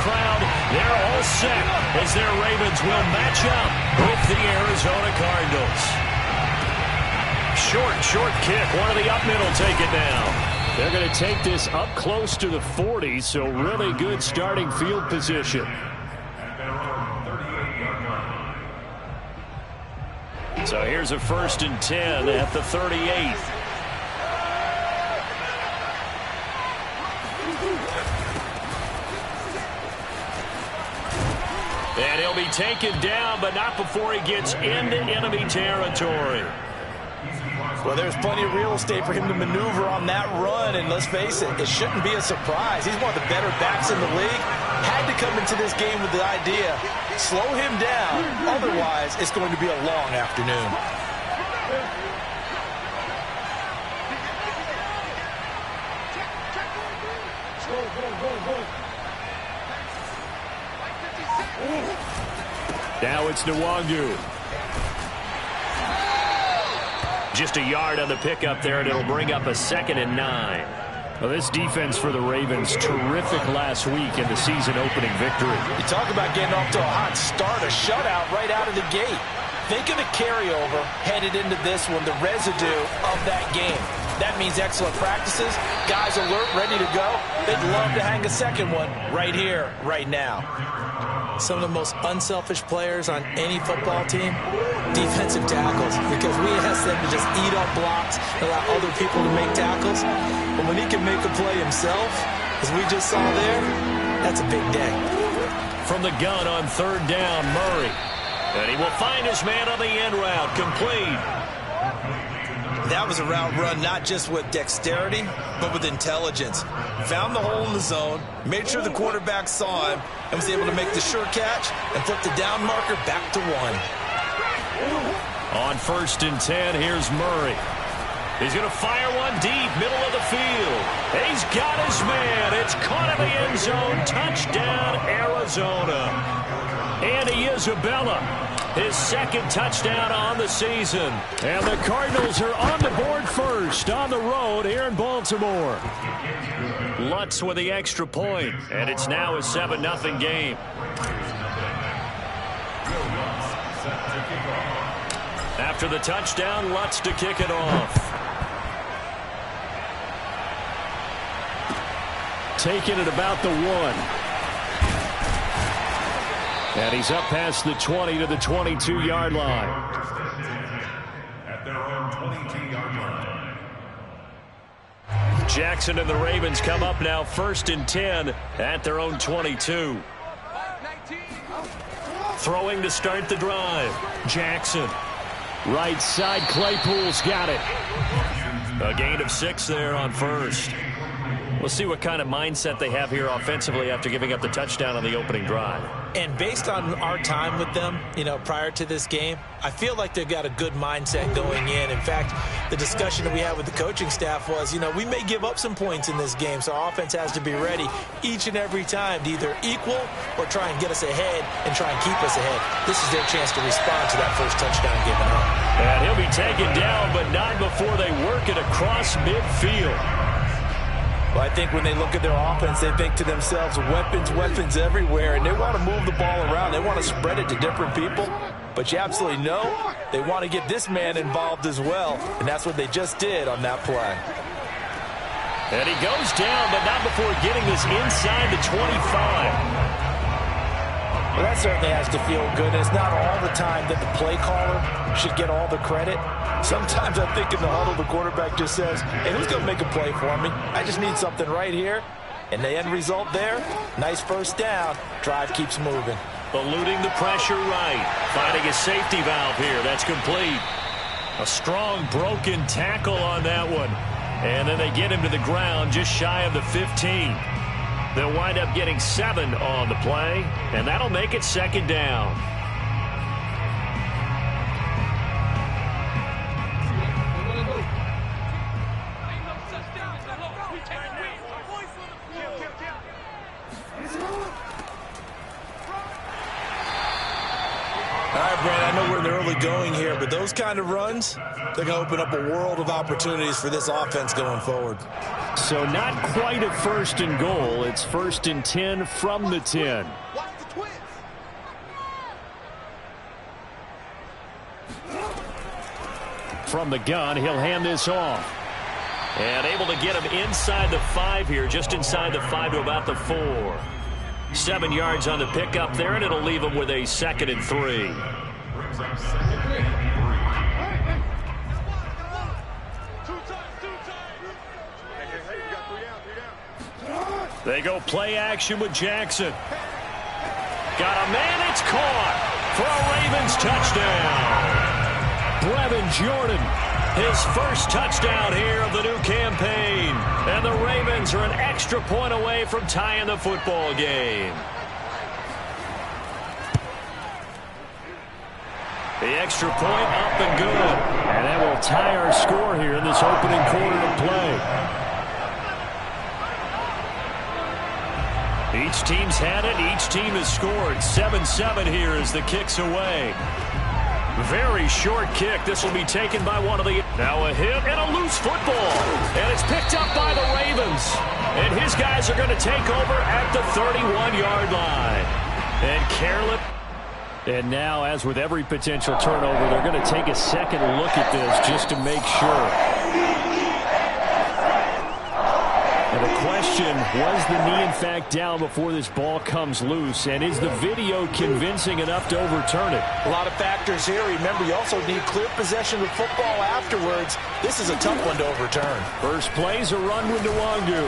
crowd, they're all set as their Ravens will match up with the Arizona Cardinals. Short kick. One of the up middle take it down. They're going to take this up close to the 40, so really good starting field position. So here's a 1st and 10 at the 38. And he'll be taken down, but not before he gets into enemy territory. Well, there's plenty of real estate for him to maneuver on that run, and let's face it, it shouldn't be a surprise. He's one of the better backs in the league. Had to come into this game with the idea, slow him down, otherwise it's going to be a long afternoon. Now it's Nwangu. Just a yard on the pickup there, and it'll bring up a 2nd and 9. Well, this defense for the Ravens, terrific last week in the season-opening victory. You talk about getting off to a hot start, a shutout right out of the gate. Think of the carryover headed into this one, the residue of that game. That means excellent practices, guys alert, ready to go. They'd love to hang a second one right here, right now. Some of the most unselfish players on any football team, defensive tackles, because we ask them to just eat up blocks and allow other people to make tackles. But when he can make a play himself, as we just saw there, that's a big day. From the gun on 3rd down, Murray. And he will find his man on the end route, complete. That was a route run not just with dexterity, but with intelligence. Found the hole in the zone, made sure the quarterback saw him, and was able to make the sure catch and flip the down marker back to 1. On 1st and 10, here's Murray. He's going to fire one deep, middle of the field. He's got his man. It's caught in the end zone. Touchdown, Arizona. Andy Isabella, his 2nd touchdown on the season. And the Cardinals are on the board first on the road here in Baltimore. Lutz with the extra point, and it's now a 7-0 game. After the touchdown, Lutz to kick it off. Taking it about the 1. And he's up past the 20 to the 22-yard line. At their own 22-yard line. Jackson and the Ravens come up now 1st and 10 at their own 22. Throwing to start the drive. Jackson. Right side, Claypool's got it. A gain of 6 there on 1st. We'll see what kind of mindset they have here offensively after giving up the touchdown on the opening drive. And based on our time with them, prior to this game, I feel like they've got a good mindset going in. In fact, the discussion that we had with the coaching staff was, we may give up some points in this game, so our offense has to be ready each and every time to either equal or try and get us ahead and try and keep us ahead. This is their chance to respond to that first touchdown given up. And he'll be taken down, but not before they work it across midfield. Well, I think when they look at their offense, they think to themselves, weapons everywhere, and they want to move the ball around. They want to spread it to different people. But you absolutely know they want to get this man involved as well, and that's what they just did on that play. And he goes down, but not before getting this inside the 25. Well, that certainly has to feel good. It's not all the time that the play caller should get all the credit. Sometimes I think in the huddle, the quarterback just says, hey, who's going to make a play for me? I just need something right here. And the end result there, nice 1st down. Drive keeps moving. Eluding the pressure right. Finding a safety valve here. That's complete. A strong broken tackle on that one. And then they get him to the ground just shy of the 15. They'll wind up getting 7 on the play, and that'll make it 2nd down. All right, Brand, I know we're in the early going here, but those kind of runs, they're going to open up a world of opportunities for this offense going forward. So not quite a 1st and goal. It's 1st and 10 from the 10. From the gun, he'll hand this off. And able to get him inside the 5 here, just inside the 5 to about the 4. 7 yards on the pickup there, and it'll leave him with a 2nd and 3. They go play action with Jackson. Got a man, it's caught for a Ravens touchdown. Brevin Jordan, his first touchdown here of the new campaign. And the Ravens are an extra point away from tying the football game. The extra point up and good. And that will tie our score here in this opening quarter of play. Each team's had it. Each team has scored. 7-7 here as the kick's away. Very short kick. This will be taken by one of the... Now a hit and a loose football. And it's picked up by the Ravens. And his guys are going to take over at the 31-yard line. And careless. And now, as with every potential turnover, they're going to take a second look at this just to make sure. And the question, was the knee in fact down before this ball comes loose? And is the video convincing enough to overturn it? A lot of factors here. Remember, you also need clear possession of football afterwards. This is a tough one to overturn. First play's a run with Nwangu.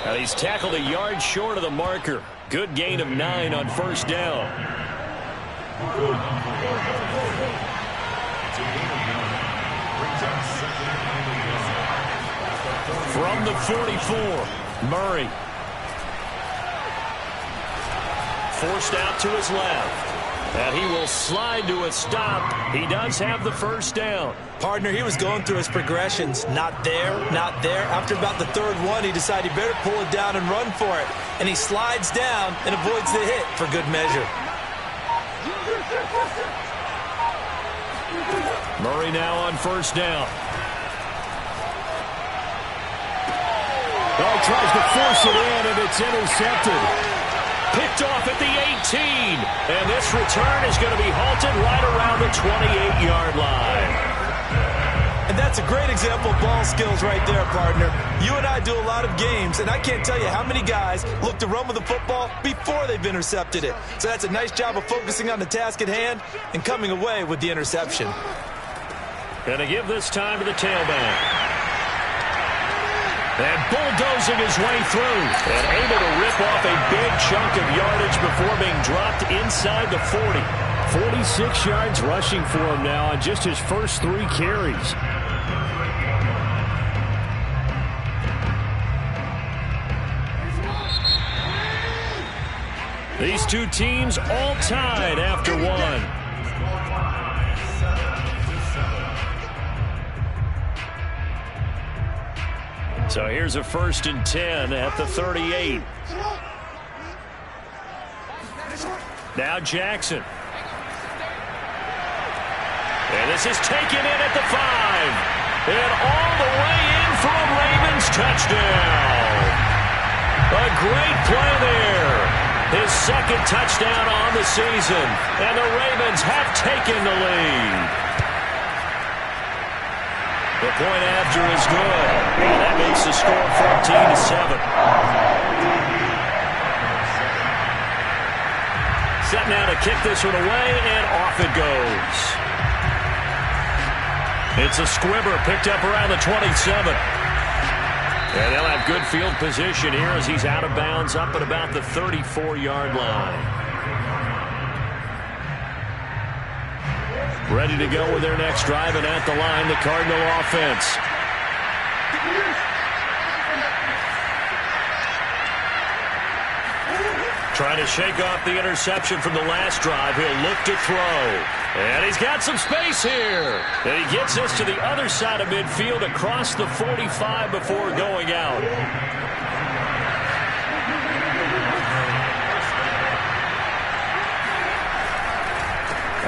And he's tackled a yard short of the marker. Good gain of 9 on 1st down. From the 44, Murray. Forced out to his left. And he will slide to a stop. He does have the 1st down. Partner, he was going through his progressions. Not there, not there. After about the 3rd one, he decided he better pull it down and run for it. And he slides down and avoids the hit for good measure. Murray now on 1st down. Oh, tries to force it in, and it's intercepted. Picked off at the 18. And this return is going to be halted right around the 28-yard line. And that's a great example of ball skills right there, partner. You and I do a lot of games, and I can't tell you how many guys look to run with the football before they've intercepted it. So that's a nice job of focusing on the task at hand and coming away with the interception. Going to give this time to the tailback. And bulldozing his way through. And able to rip off a big chunk of yardage before being dropped inside the 40. 46 yards rushing for him now on just his first 3 carries. These two teams all tied after 1. So here's a 1st and 10 at the 38. Now Jackson. And this is taken in at the 5. And all the way in for a Ravens touchdown. A great play there. His 2nd touchdown on the season. And the Ravens have taken the lead. The point after is good. And that makes the score 14-7. Set now to kick this one away, and off it goes. It's a squibber picked up around the 27. And they'll have good field position here as he's out of bounds up at about the 34-yard line. Ready to go with their next drive, and at the line, the Cardinal offense. Trying to shake off the interception from the last drive. He'll look to throw. And he's got some space here. And he gets this to the other side of midfield across the 45 before going out.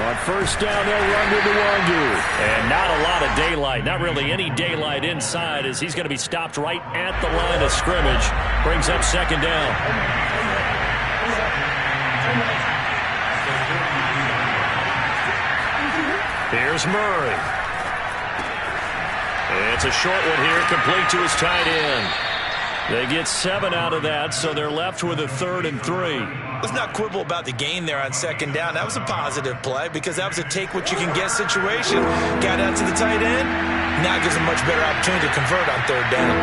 On first down, they'll run with Nwangu. And not a lot of daylight, not really any daylight inside, as he's going to be stopped right at the line of scrimmage. Brings up second down. Here's Murray. It's a short one here, complete to his tight end. They get 7 out of that, so they're left with a 3rd and 3. Let's not quibble about the gain there on second down. That was a positive play because that was a take-what-you-can-get situation. Got out to the tight end. Now gives him much better opportunity to convert on 3rd down.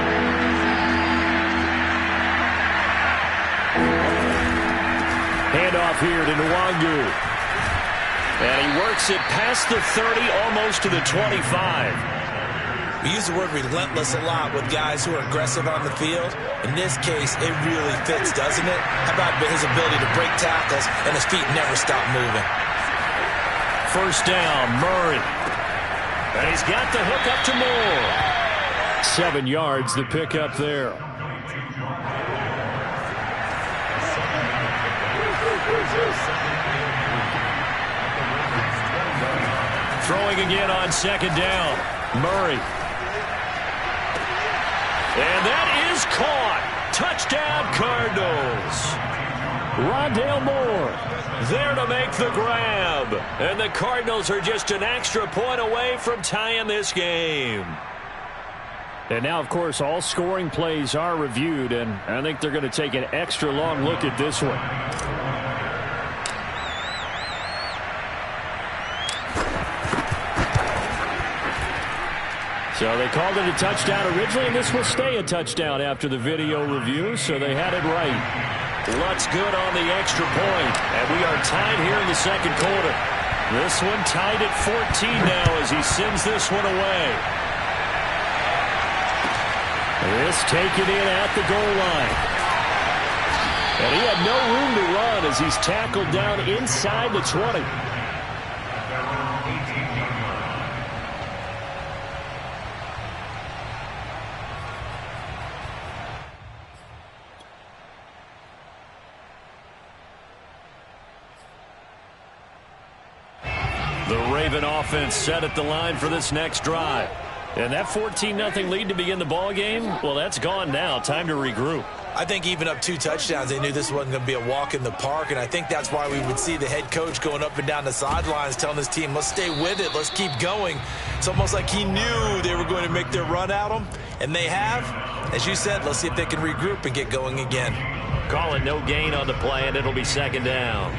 Handoff here to Nwangu. And he works it past the 30, almost to the 25. We use the word relentless a lot with guys who are aggressive on the field. In this case, it really fits, doesn't it? How about his ability to break tackles and his feet never stop moving? First down, Murray. And he's got the hook up to Moore. 7 yards, the pickup there. Throwing again on second down, Murray. And that is caught. Touchdown, Cardinals. Rondale Moore there to make the grab. And the Cardinals are just an extra point away from tying this game. And now, of course, all scoring plays are reviewed, and I think they're going to take an extra long look at this one. So they called it a touchdown originally, and this will stay a touchdown after the video review, so they had it right. Lutz good on the extra point, and we are tied here in the second quarter. This one tied at 14 now as he sends this one away. This taken in at the goal line. And he had no room to run as he's tackled down inside the 20. Offense set at the line for this next drive. And that 14-0 lead to begin the ball game, well, that's gone now. Time to regroup. I think even up 2 touchdowns, they knew this wasn't going to be a walk in the park, and I think that's why we would see the head coach going up and down the sidelines telling his team, let's stay with it, let's keep going. It's almost like he knew they were going to make their run at him, and they have. As you said, let's see if they can regroup and get going again. Call it no gain on the play, and it'll be second down.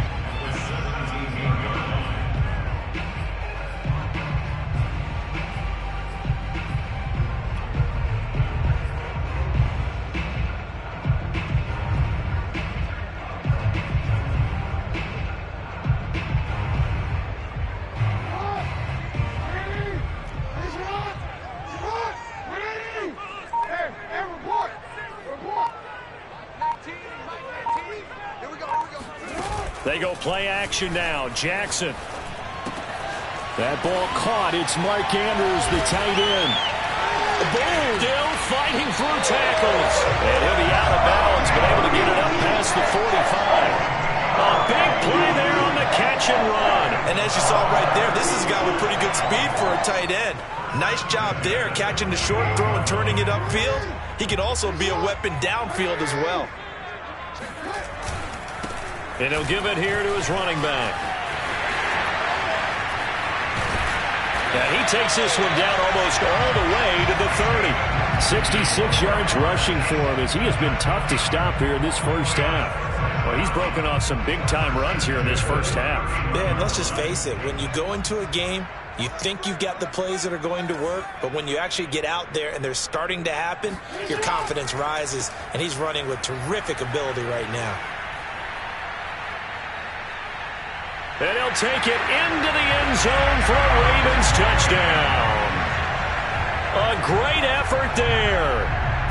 They go play action now. Jackson. That ball caught. It's Mark Andrews, the tight end. Boom! Still fighting through tackles. And he'll be out of bounds, but able to get it up past the 45. A big play there on the catch and run. And as you saw right there, this has got with pretty good speed for a tight end. Nice job there, catching the short throw and turning it upfield. He can also be a weapon downfield as well. And he'll give it here to his running back. And he takes this one down almost all the way to the 30. 66 yards rushing for him as he has been tough to stop here in this first half. Well, he's broken off some big-time runs here in this first half. Yeah, and let's just face it. When you go into a game, you think you've got the plays that are going to work, but when you actually get out there and they're starting to happen, your confidence rises, and he's running with terrific ability right now. And he'll take it into the end zone for a Ravens touchdown. A great effort there.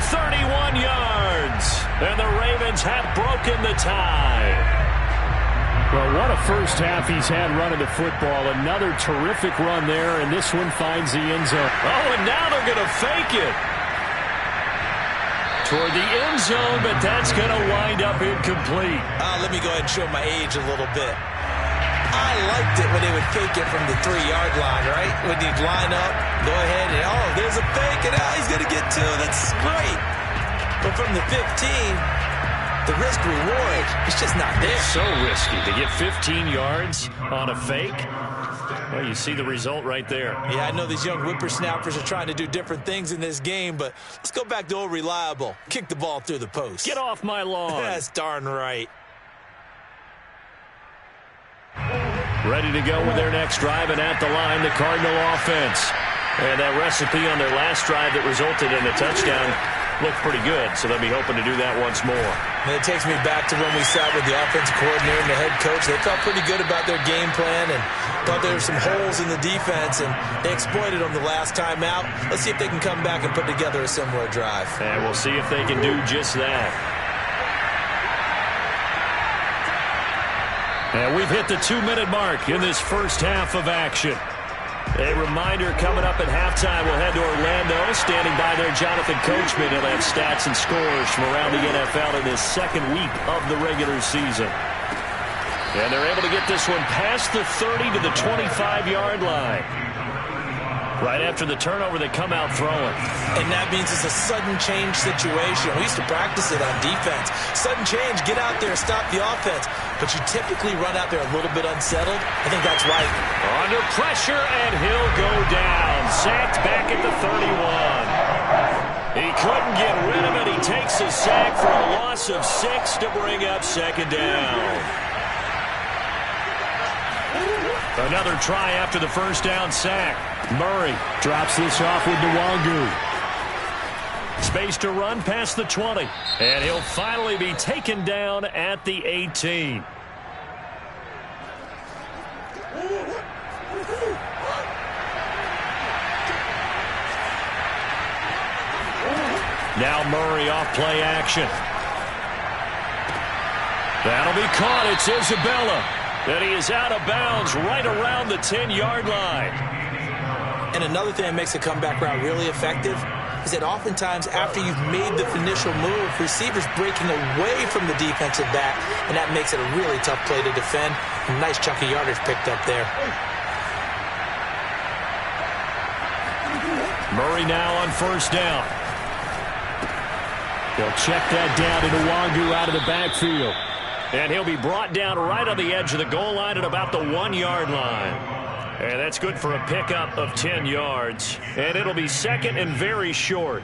31 yards. And the Ravens have broken the tie. Well, what a first half he's had running the football. Another terrific run there, and this one finds the end zone. Oh, and now they're going to fake it toward the end zone, but that's going to wind up incomplete. Let me go ahead and show my age a little bit. I liked it when they would fake it from the 3-yard line, right? When you'd line up, go ahead, and oh, there's a fake, and he's going to get 2. That's great. But from the 15, the risk-reward, it's just not there. So risky to get 15 yards on a fake. Well, you see the result right there. Yeah, I know these young whippersnappers are trying to do different things in this game, but let's go back to old reliable. Kick the ball through the post. Get off my lawn. That's darn right. Ready to go with their next drive, and at the line, the Cardinal offense. And that recipe on their last drive that resulted in a touchdown looked pretty good, so they'll be hoping to do that once more. And it takes me back to when we sat with the offensive coordinator and the head coach. They felt pretty good about their game plan and thought there were some holes in the defense, and they exploited them the last time out. Let's see if they can come back and put together a similar drive. And we'll see if they can do just that. And we've hit the 2-minute mark in this first half of action. A reminder coming up at halftime, we'll head to Orlando. Standing by there, Jonathan Coachman. He'll have stats and scores from around the NFL in this second week of the regular season. And they're able to get this one past the 30 to the 25-yard line. Right after the turnover, they come out throwing. And that means it's a sudden change situation. We used to practice it on defense. Sudden change, get out there, stop the offense. But you typically run out there a little bit unsettled. I think that's right. Under pressure, and he'll go down. Sacked back at the 31. He couldn't get rid of it. He takes a sack for a loss of 6 to bring up second down. Another try after the first down sack. Murray drops this off with Nwangu. Space to run past the 20. And he'll finally be taken down at the 18. Now Murray off play action. That'll be caught. It's Isabella. And he is out of bounds right around the 10-yard line. And another thing that makes a comeback route really effective is that oftentimes after you've made the initial move, receivers breaking away from the defensive back, and that makes it a really tough play to defend. A nice chunk of yardage picked up there. Murray now on first down. They'll check that down to Nwangu out of the backfield. And he'll be brought down right on the edge of the goal line at about the 1-yard line. And that's good for a pickup of 10 yards. And it'll be second and very short.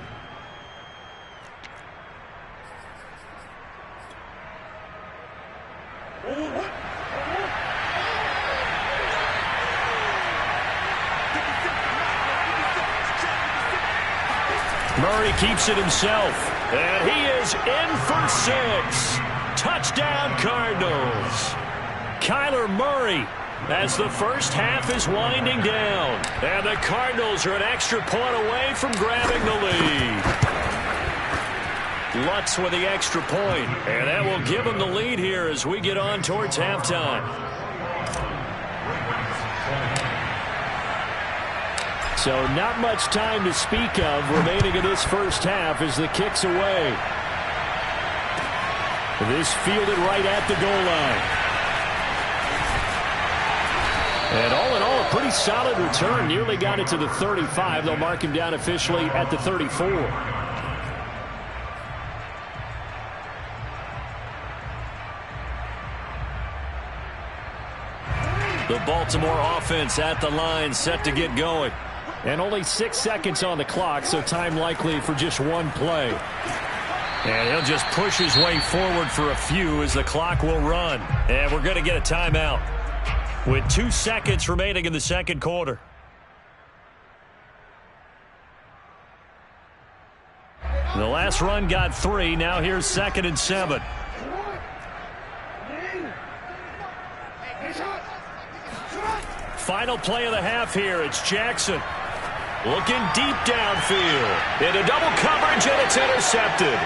Murray keeps it himself. And he is in for 6. Touchdown, Cardinals. Kyler Murray as the first half is winding down. And the Cardinals are an extra point away from grabbing the lead. Lutz with the extra point. And that will give them the lead here as we get on towards halftime. So not much time to speak of remaining in this first half as the kick's away. This fielded right at the goal line. And all in all, a pretty solid return. Nearly got it to the 35. They'll mark him down officially at the 34. The Baltimore offense at the line, set to get going. And only 6 seconds on the clock, so time likely for just one play. And he'll just push his way forward for a few as the clock will run. And we're going to get a timeout with 2 seconds remaining in the second quarter. The last run got 3. Now here's 2nd and 7. Final play of the half here. It's Jackson looking deep downfield. Into double coverage, and it's intercepted.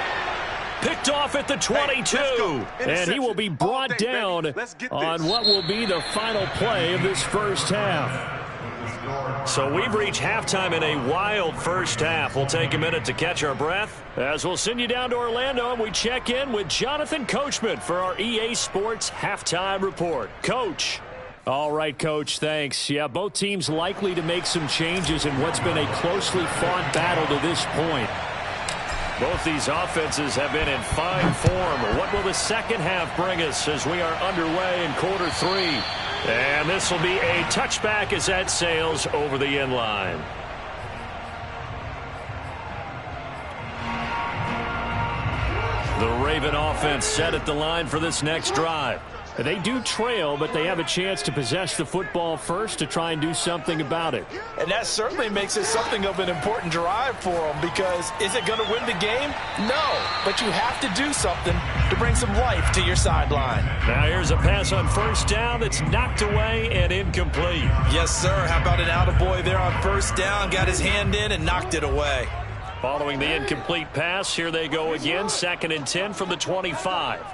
Picked off at the 22. And he will be brought down on what will be the final play of this first half. So we've reached halftime in a wild first half. We'll take a minute to catch our breath as we'll send you down to Orlando and we check in with Jonathan Coachman for our EA Sports Halftime Report. Coach. All right, Coach, thanks. Yeah, both teams likely to make some changes in what's been a closely fought battle to this point. Both these offenses have been in fine form. What will the second half bring us as we are underway in quarter 3? And this will be a touchback as that sails over the end line. The Raven offense set at the line for this next drive. They do trail, but they have a chance to possess the football first to try and do something about it. And that certainly makes it something of an important drive for them, because is it going to win the game? No, but you have to do something to bring some life to your sideline. Now here's a pass on first down that's knocked away and incomplete. Yes, sir. How about an attaboy there on first down? Got his hand in and knocked it away. Following the incomplete pass, here they go again. 2nd and 10 from the 25.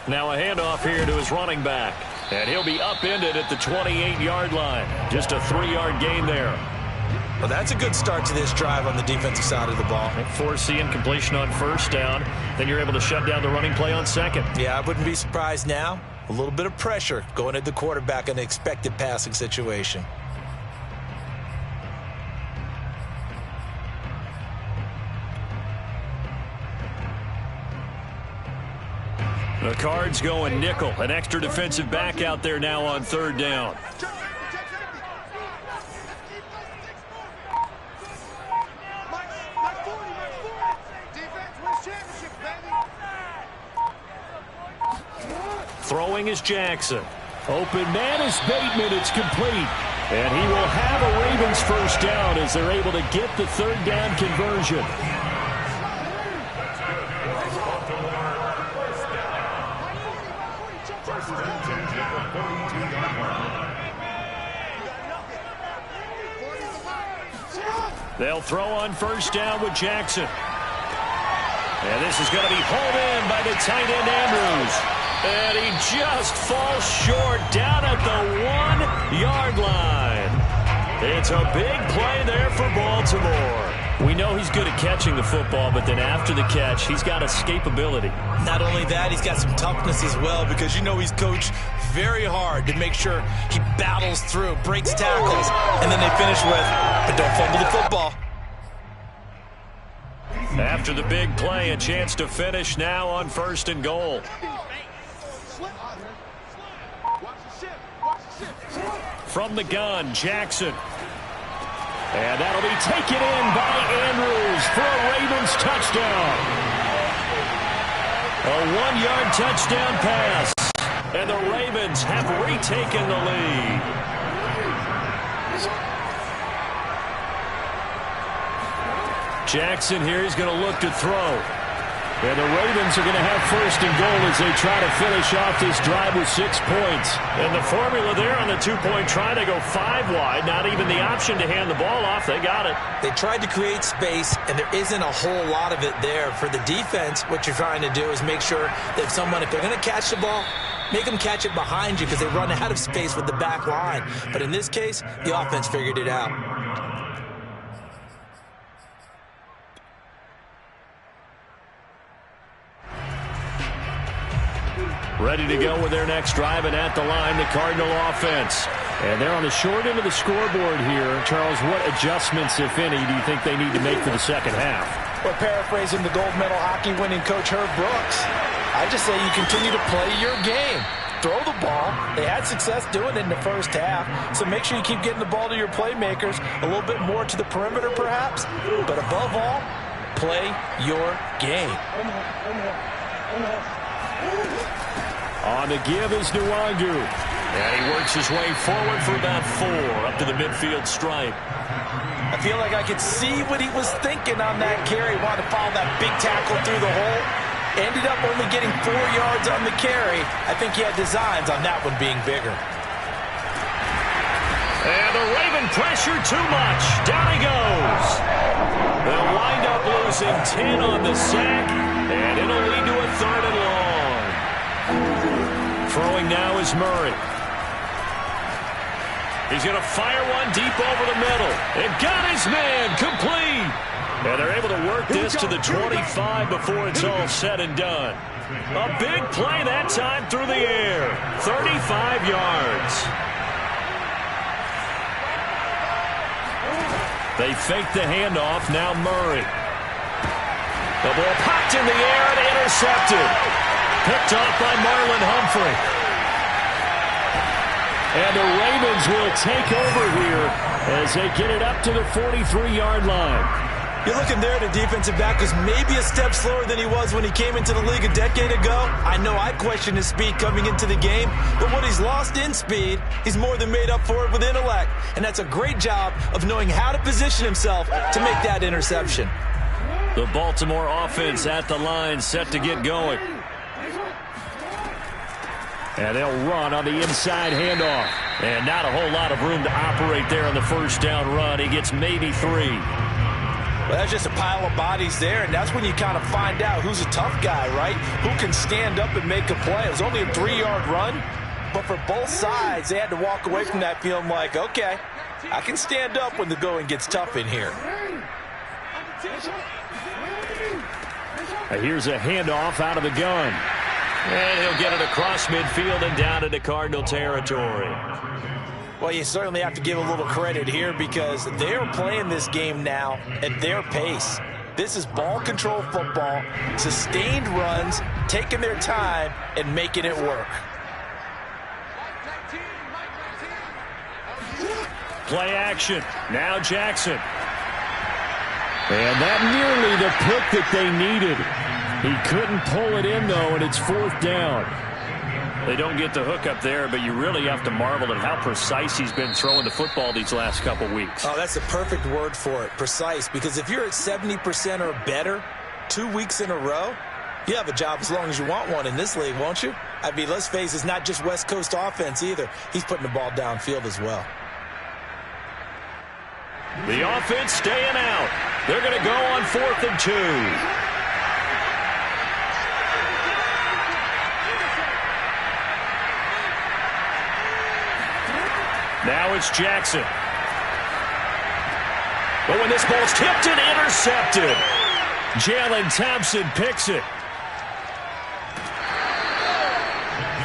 Now a handoff here to his running back. And he'll be upended at the 28-yard line. Just a 3-yard gain there. Well, that's a good start to this drive on the defensive side of the ball. Force the incompletion on first down. Then you're able to shut down the running play on second. Yeah, I wouldn't be surprised now. A little bit of pressure going at the quarterback in an expected passing situation. The Cards going nickel. An extra defensive back out there now on 3rd down. Throwing is Jackson. Open man is Bateman. It's complete. And he will have a Ravens first down as they're able to get the 3rd down conversion. They'll throw on first down with Jackson. And this is going to be hauled in by the tight end Andrews. And he just falls short down at the 1-yard line. It's a big play there for Baltimore. We know he's good at catching the football, but then after the catch, he's got escapability. Not only that, he's got some toughness as well, because you know he's coached very hard to make sure he battles through, breaks tackles, and then they finish with, but don't fumble the football. After the big play, a chance to finish now on 1st and goal. From the gun, Jackson. And that'll be taken in by Andrews for a Ravens touchdown. A 1-yard touchdown pass. And the Ravens have retaken the lead. Jackson here is going to look to throw. And the Ravens are going to have 1st and goal as they try to finish off this drive with 6 points. And the formula there on the 2-point try, they go 5 wide. Not even the option to hand the ball off. They got it. They tried to create space, and there isn't a whole lot of it there. For the defense, what you're trying to do is make sure that if they're going to catch the ball, make them catch it behind you, because they run out of space with the back line. But in this case, the offense figured it out. Ready to go with their next drive, and at the line, the Cardinal offense. And they're on the short end of the scoreboard here. Charles, what adjustments, if any, do you think they need to make for the second half? Well, paraphrasing the gold medal hockey winning coach Herb Brooks, I just say you continue to play your game. Throw the ball. They had success doing it in the first half, so make sure you keep getting the ball to your playmakers, a little bit more to the perimeter perhaps, but above all, play your game. On the give is Nwangu. And he works his way forward for about 4 up to the midfield stripe. I feel like I could see what he was thinking on that carry. Wanted to follow that big tackle through the hole. Ended up only getting 4 yards on the carry. I think he had designs on that one being bigger. And the Raven pressure too much. Down he goes. They'll wind up losing 10 on the sack. And it'll lead to a 3rd and long. Throwing now is Murray. He's going to fire one deep over the middle. And got his man complete. And they're able to work this to the 25 before it's all said and done. A big play that time through the air. 35 yards. They fake the handoff. Now Murray. The ball popped in the air and intercepted. Picked off by Marlon Humphrey. And the Ravens will take over here as they get it up to the 43-yard line. You're looking there at a defensive back who's maybe a step slower than he was when he came into the league a decade ago. I know I questioned his speed coming into the game, but what he's lost in speed, he's more than made up for it with intellect. And that's a great job of knowing how to position himself to make that interception. The Baltimore offense at the line, set to get going. And they'll run on the inside handoff. And not a whole lot of room to operate there on the first down run. He gets maybe 3. Well, that's just a pile of bodies there, and that's when you kind of find out who's a tough guy, right? Who can stand up and make a play. It was only a 3-yard run, but for both sides, they had to walk away from that feeling like, okay, I can stand up when the going gets tough in here. Here's a handoff out of the gun. And he'll get it across midfield and down into Cardinal territory. Well, you certainly have to give a little credit here because they're playing this game now at their pace. This is ball control football, sustained runs, taking their time and making it work. Play action. Now Jackson. And that nearly the pick that they needed. He couldn't pull it in, though, and it's 4th down. They don't get the hook up there, but you really have to marvel at how precise he's been throwing the football these last couple weeks. Oh, that's the perfect word for it, precise, because if you're at 70% or better 2 weeks in a row, you have a job as long as you want one in this league, won't you? I mean, let's face it, it's not just West Coast offense either. He's putting the ball downfield as well. The offense staying out. They're going to go on 4th and 2. Now it's Jackson. But when this ball's tipped and intercepted, Jalen Thompson picks it.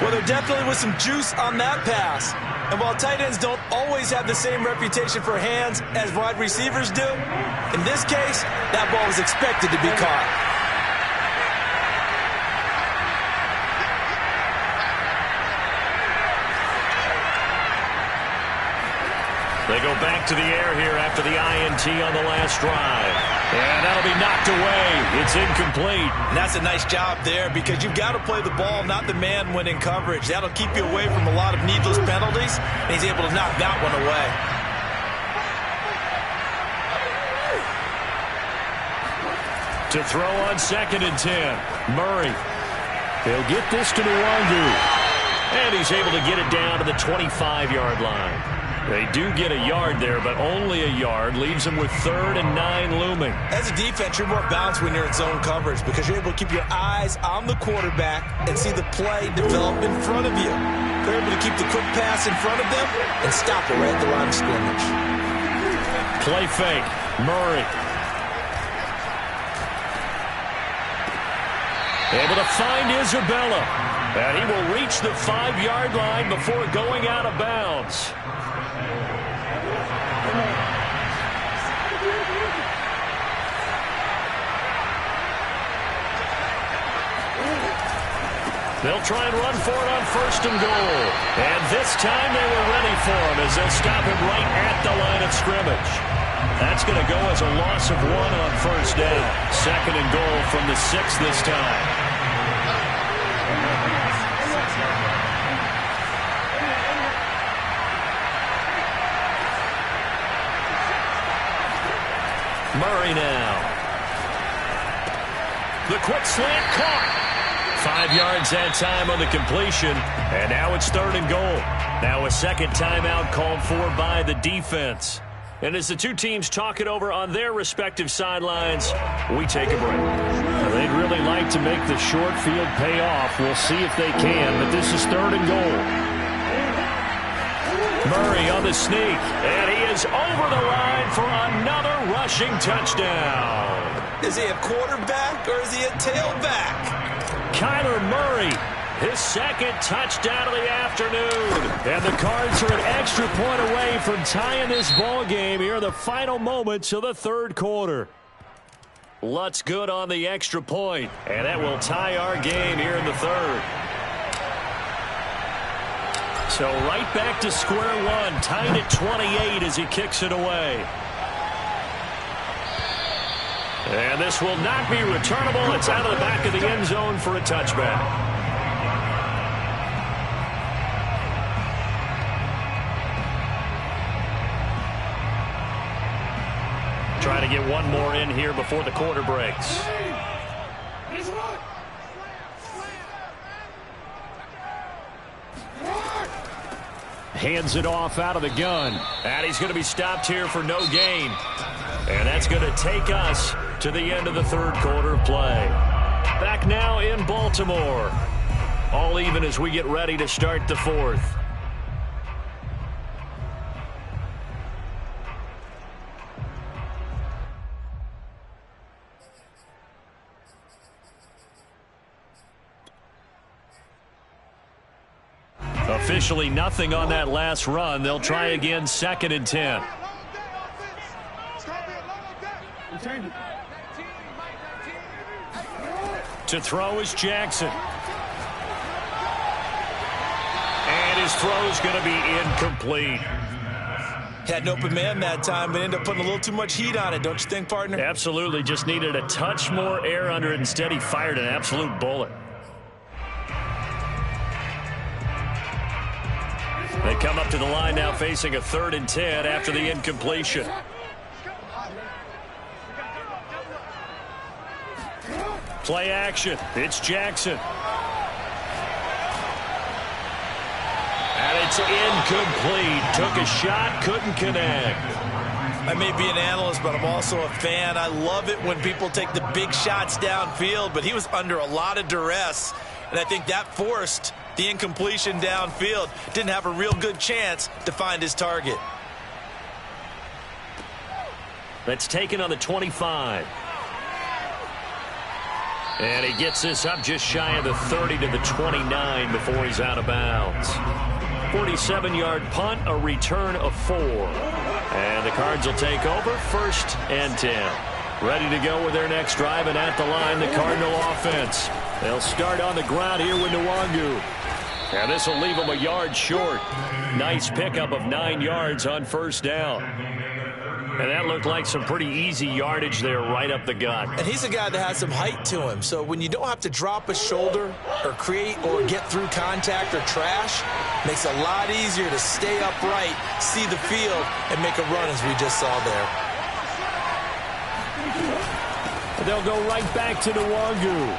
Well, there definitely was some juice on that pass. And while tight ends don't always have the same reputation for hands as wide receivers do, in this case, that ball was expected to be caught. They go back to the air here after the INT on the last drive. And that'll be knocked away. It's incomplete. And that's a nice job there because you've got to play the ball, not the man when in coverage. That'll keep you away from a lot of needless penalties, and he's able to knock that one away. To throw on 2nd and 10. Murray. He'll get this to Nwangu. And he's able to get it down to the 25-yard line. They do get a yard there, but only a yard. Leaves them with 3rd and 9 looming. As a defense, you're more balanced when you're in zone coverage because you're able to keep your eyes on the quarterback and see the play develop in front of you. They're able to keep the quick pass in front of them and stop it right at the line of scrimmage. Play fake. Murray. Able to find Isabella. And he will reach the 5-yard line before going out of bounds. They'll try and run for it on 1st and goal. And this time they were ready for him as they'll stop him right at the line of scrimmage. That's going to go as a loss of 1 on 1st down. 2nd and goal from the 6 this time. Murray now. The quick slant caught. 5 yards that time on the completion. And now it's 3rd and goal. Now a second timeout called for by the defense. And as the two teams talk it over on their respective sidelines, we take a break. They'd really like to make the short field pay off. We'll see if they can, but this is 3rd and goal. Murray on the sneak, and he is over the line for another rushing touchdown. Is he a quarterback or is he a tailback? Kyler Murray, his second touchdown of the afternoon. And the Cards are an extra point away from tying this ball game here in the final moments of the third quarter. Lutz good on the extra point, and that will tie our game here in the third. So right back to square one, tied at 28 as he kicks it away. And this will not be returnable. It's out of the back of the end zone for a touchback. Trying to get one more in here before the quarter breaks. Hands it off out of the gun. And he's going to be stopped here for no gain. And that's going to take us to the end of the third quarter of play. Back now in Baltimore. All even as we get ready to start the fourth. Officially nothing on that last run. They'll try again 2nd and 10. To throw is Jackson. And his throw is going to be incomplete. Had an open man that time, but ended up putting a little too much heat on it, don't you think, partner? Absolutely. Just needed a touch more air under it. Instead, he fired an absolute bullet. They come up to the line now facing a 3rd and 10 after the incompletion. Play action. It's Jackson. And it's incomplete. Took a shot, couldn't connect. I may be an analyst, but I'm also a fan. I love it when people take the big shots downfield, but he was under a lot of duress, and I think that forced the incompletion downfield. Didn't have a real good chance to find his target. That's taken on the 25. And he gets this up just shy of the 30 to the 29 before he's out of bounds. 47-yard punt, a return of 4. And the Cards will take over 1st and 10. Ready to go with their next drive, and at the line, the Cardinal offense. They'll start on the ground here with Nwangu. And this will leave them a yard short. Nice pickup of 9 yards on 1st down. And that looked like some pretty easy yardage there right up the gut. And he's a guy that has some height to him. So when you don't have to drop a shoulder or create or get through contact or trash, makes it a lot easier to stay upright, see the field, and make a run as we just saw there. They'll go right back to Nwangu.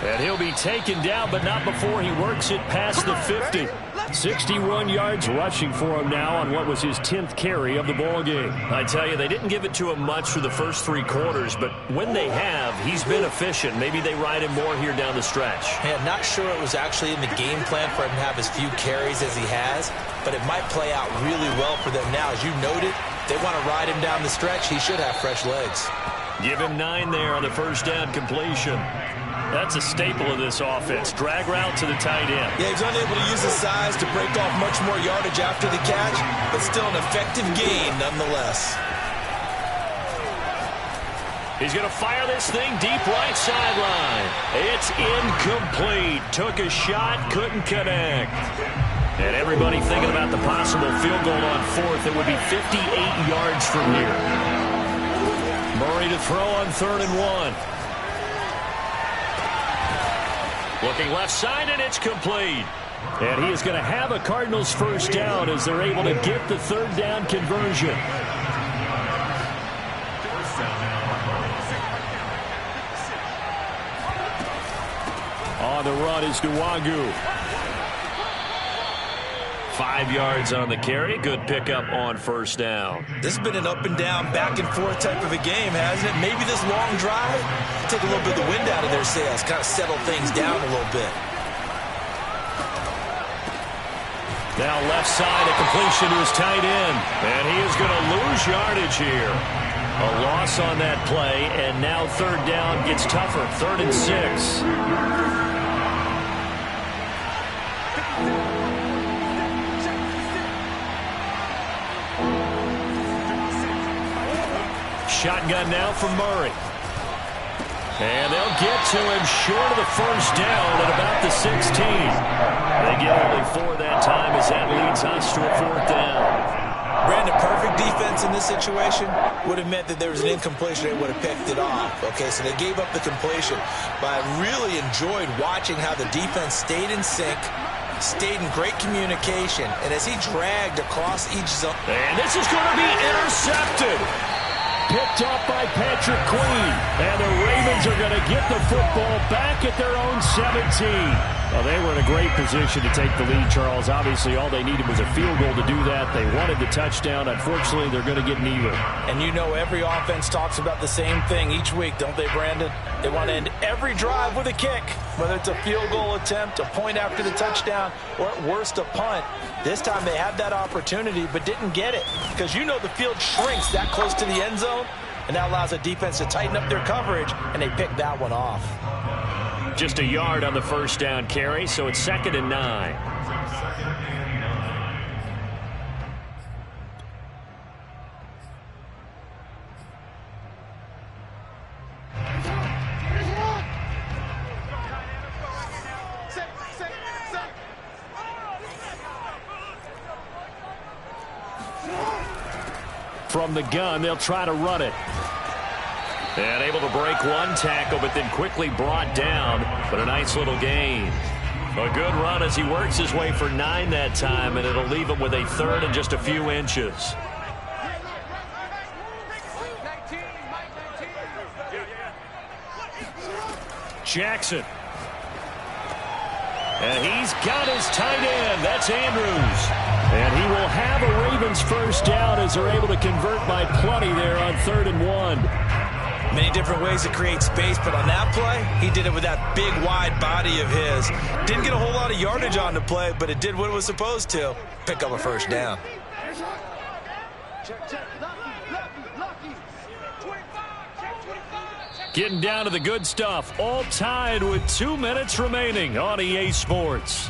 And he'll be taken down, but not before he works it past the 50. 61 yards rushing for him now on what was his 10th carry of the ball game. I tell you, they didn't give it to him much for the first 3 quarters, but when they have, he's been efficient. Maybe they ride him more here down the stretch. Hey, I'm not sure it was actually in the game plan for him to have as few carries as he has, but it might play out really well for them now. As you noted, they want to ride him down the stretch. He should have fresh legs. Give him 9 there on the 1st down completion. That's a staple of this offense. Drag route to the tight end. Yeah, he's unable to use his size to break off much more yardage after the catch, but still an effective gain nonetheless. He's going to fire this thing deep right sideline. It's incomplete. Took a shot, couldn't connect. And everybody thinking about the possible field goal on 4th. It would be 58 yards from here. Murray to throw on 3rd and 1. Looking left side, and it's complete. And he is going to have a Cardinals 1st down as they're able to get the 3rd down conversion. On the run is Nwangu. 5 yards on the carry. Good pickup on 1st down. This has been an up and down, back and forth type of a game, hasn't it? Maybe this long drive take a little bit of the wind out of their sails, kind of settle things down a little bit. Now left side, a completion to his tight end. And he is going to lose yardage here. A loss on that play, and now third down gets tougher. 3rd and 6. Shotgun now from Murray. And they'll get to him short of the first down at about the 16. They get only 4 that time as that leads us to a 4th down. Brandon, perfect defense in this situation would have meant that there was an incompletion. They would have picked it off. Okay, so they gave up the completion. But I really enjoyed watching how the defense stayed in sync, stayed in great communication, and as he dragged across each zone. And this is going to be intercepted. Picked up by Patrick Queen. And the Ravens are going to get the football back at their own 17. Well, they were in a great position to take the lead, Charles. Obviously, all they needed was a field goal to do that. They wanted the touchdown. Unfortunately, they're going to get neither. And you know every offense talks about the same thing each week, don't they, Brandon? They want to end every drive with a kick, whether it's a field goal attempt, a point after the touchdown, or at worst, a punt. This time they had that opportunity but didn't get it because you know the field shrinks that close to the end zone, and that allows the defense to tighten up their coverage, and they picked that one off. Just a yard on the first down carry, so it's 2nd and 9. From the gun, they'll try to run it. And able to break one tackle, but then quickly brought down. But a nice little gain. A good run as he works his way for 9 that time, and it'll leave him with a 3rd and just a few inches. Jackson. And he's got his tight end. That's Andrews. And he will have a Ravens first down as they're able to convert by plenty there on 3rd and 1. Many different ways to create space, but on that play, he did it with that big, wide body of his. Didn't get a whole lot of yardage on the play, but it did what it was supposed to. Pick up a first down. Getting down to the good stuff. All tied with 2 minutes remaining on EA Sports.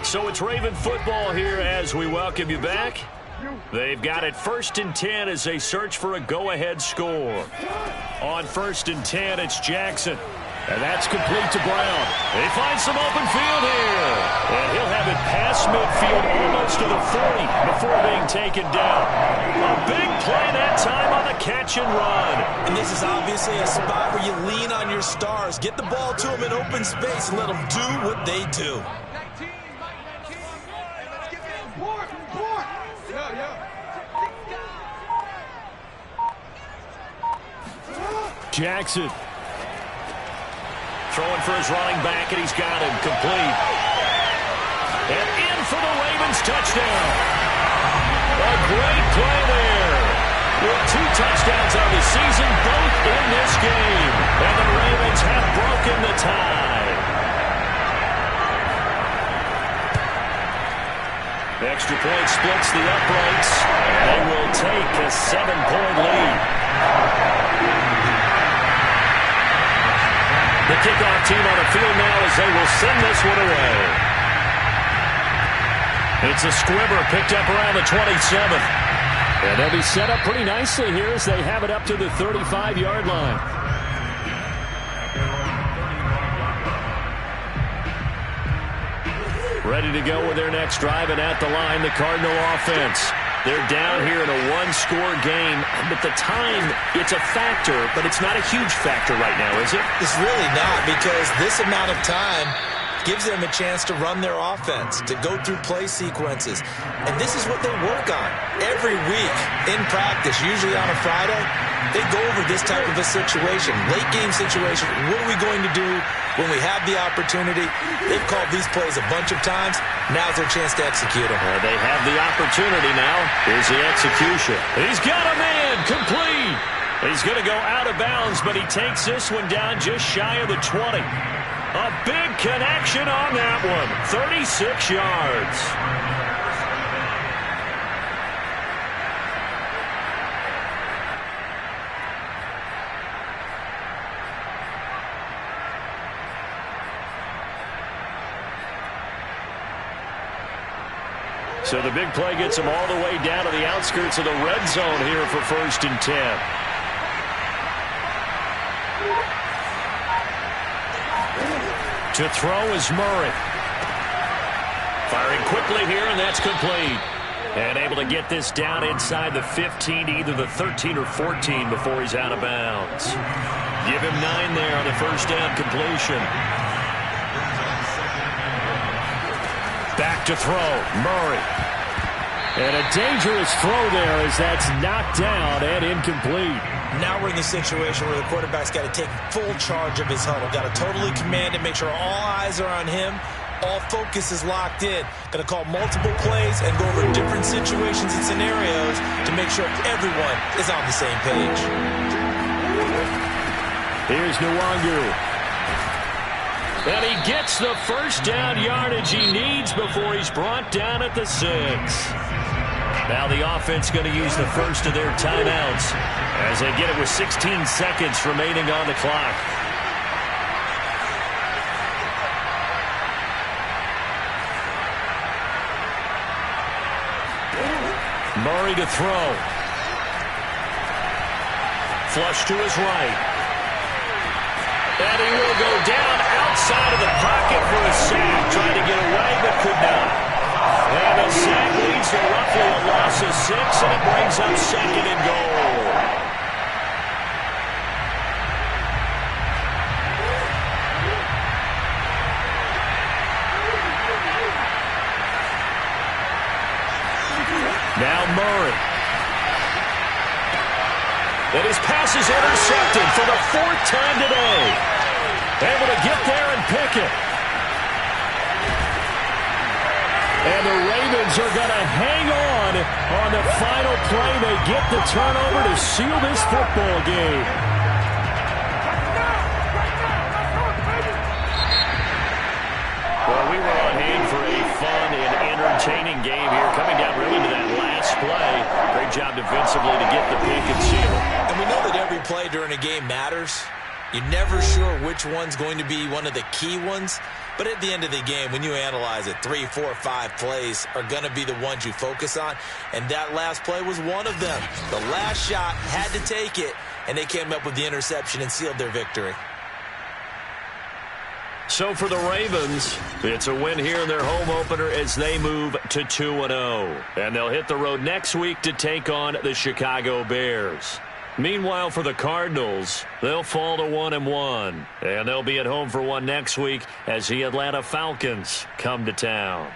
So it's Raven football here as we welcome you back. They've got it 1st and 10 as they search for a go-ahead score. On 1st and 10, it's Jackson. And that's complete to Brown. They find some open field here. And he'll have it past midfield almost to the 40 before being taken down. A big play that time on the catch and run. And this is obviously a spot where you lean on your stars. Get the ball to them in open space and let them do what they do. Jackson. Throwing for his running back, and he's got him complete. And in for the Ravens touchdown. A great play there. With 2 touchdowns on the season, both in this game. And the Ravens have broken the tie. Extra point splits the uprights. They will take a 7-point lead. The kickoff team on the field now as they will send this one away. It's a squibber picked up around the 27th. And they'll be set up pretty nicely here as they have it up to the 35-yard line. Ready to go with their next drive, and at the line, the Cardinal offense. They're down here in a 1-score game, but the time, it's a factor, but it's not a huge factor right now, is it? It's really not, because this amount of time gives them a chance to run their offense, to go through play sequences. And this is what they work on every week in practice, usually on a Friday. They go over this type of a situation, late game situation. What are we going to do when we have the opportunity? They've called these plays a bunch of times. Now's their chance to execute them. They have the opportunity now. Here's the execution. He's got a man, complete. He's going to go out of bounds, but he takes this one down just shy of the 20. A big connection on that one. 36 yards. So the big play gets him all the way down to the outskirts of the red zone here for 1st and 10. To throw is Murray. Firing quickly here, and that's complete. And able to get this down inside the 15 to either the 13 or 14 before he's out of bounds. Give him 9 there on the first down completion. Back to throw, Murray. And a dangerous throw there as that's knocked down and incomplete. Now we're in the situation where the quarterback's got to take full charge of his huddle. Got to totally command it, make sure all eyes are on him. All focus is locked in. Going to call multiple plays and go over different situations and scenarios to make sure everyone is on the same page. Here's Nwangu. And he gets the first down yardage he needs before he's brought down at the 6. Now the offense going to use the first of their timeouts as they get it with 16 seconds remaining on the clock. Murray to throw. Flush to his right. And he will go down outside of the pocket for a sack. Trying to get away, but could not. And the sack leads to roughly a loss of 6, and it brings up 2nd and goal. Now Murray. And his pass is intercepted for the 4th time today. Able to get there and pick it. And the Ravens are going to hang on the final play. They get the turnover to seal this football game. Well, we were on hand for a fun and entertaining game here. Coming down really to that last play. Great job defensively to get the pick and seal it. And we know that every play during a game matters. You're never sure which one's going to be one of the key ones. But at the end of the game, when you analyze it, 3, 4, 5 plays are going to be the ones you focus on. And that last play was one of them. The last shot had to take it, and they came up with the interception and sealed their victory. So for the Ravens, it's a win here in their home opener as they move to 2-0. And they'll hit the road next week to take on the Chicago Bears. Meanwhile, for the Cardinals, they'll fall to 1-1. And they'll be at home for one next week as the Atlanta Falcons come to town.